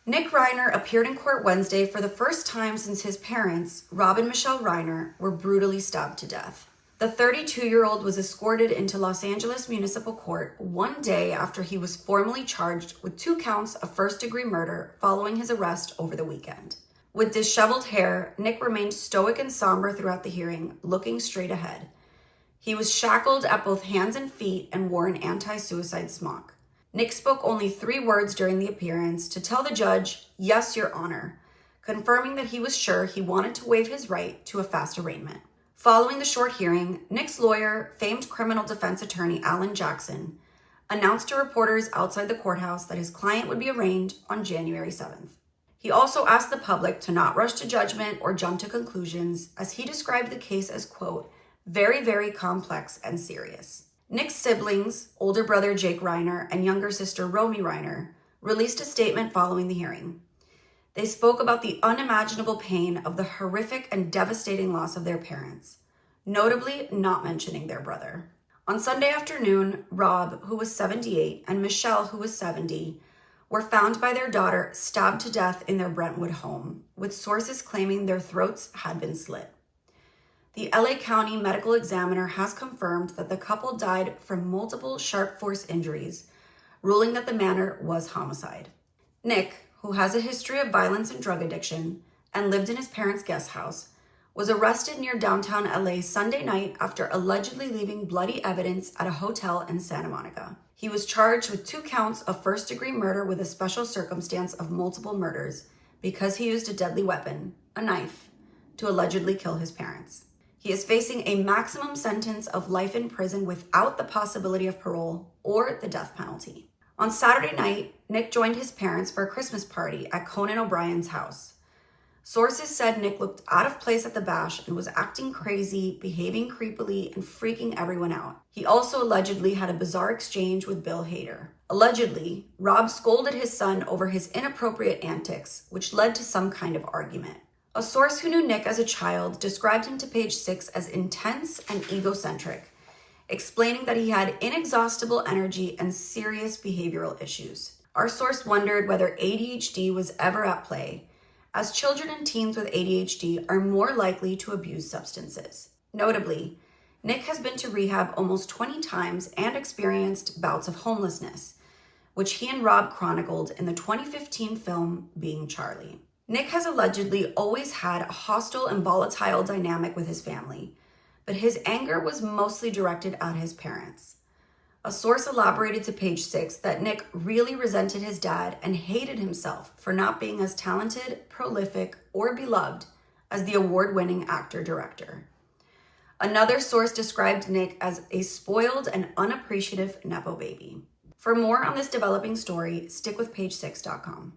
Nick Reiner appeared in court Wednesday for the first time since his parents, Rob and Michele Reiner, were brutally stabbed to death. The 32-year-old was escorted into Los Angeles Municipal Court one day after he was formally charged with 2 counts of first-degree murder following his arrest over the weekend. With disheveled hair, Nick remained stoic and somber throughout the hearing, looking straight ahead. He was shackled at both hands and feet and wore an anti-suicide smock. Nick spoke only 3 words during the appearance to tell the judge, "Yes, Your Honor," confirming that he was sure he wanted to waive his right to a fast arraignment. Following the short hearing, Nick's lawyer, famed criminal defense attorney Alan Jackson, announced to reporters outside the courthouse that his client would be arraigned on January 7th. He also asked the public to not rush to judgment or jump to conclusions, as he described the case as, quote, very, very complex and serious. Nick's siblings, older brother Jake Reiner and younger sister Romy Reiner, released a statement following the hearing. They spoke about the unimaginable pain of the horrific and devastating loss of their parents, notably not mentioning their brother. On Sunday afternoon, Rob, who was 78, and Michele, who was 70, were found by their daughter stabbed to death in their Brentwood home, with sources claiming their throats had been slit. The LA County Medical Examiner has confirmed that the couple died from multiple sharp force injuries, ruling that the manner was homicide. Nick, who has a history of violence and drug addiction and lived in his parents' guest house, was arrested near downtown LA Sunday night after allegedly leaving bloody evidence at a hotel in Santa Monica. He was charged with 2 counts of first-degree murder with a special circumstance of multiple murders because he used a deadly weapon, a knife, to allegedly kill his parents. He is facing a maximum sentence of life in prison without the possibility of parole or the death penalty. On Saturday night, Nick joined his parents for a Christmas party at Conan O'Brien's house. Sources said Nick looked out of place at the bash and was acting crazy, behaving creepily, and freaking everyone out. He also allegedly had a bizarre exchange with Bill Hader. Allegedly, Rob scolded his son over his inappropriate antics, which led to some kind of argument. A source who knew Nick as a child described him to Page 6 as intense and egocentric, explaining that he had inexhaustible energy and serious behavioral issues. Our source wondered whether ADHD was ever at play, as children and teens with ADHD are more likely to abuse substances. Notably, Nick has been to rehab almost 20 times and experienced bouts of homelessness, which he and Rob chronicled in the 2015 film Being Charlie. Nick has allegedly always had a hostile and volatile dynamic with his family, but his anger was mostly directed at his parents. A source elaborated to Page 6 that Nick really resented his dad and hated himself for not being as talented, prolific, or beloved as the award-winning actor-director. Another source described Nick as a spoiled and unappreciative Nepo baby. For more on this developing story, stick with page6.com.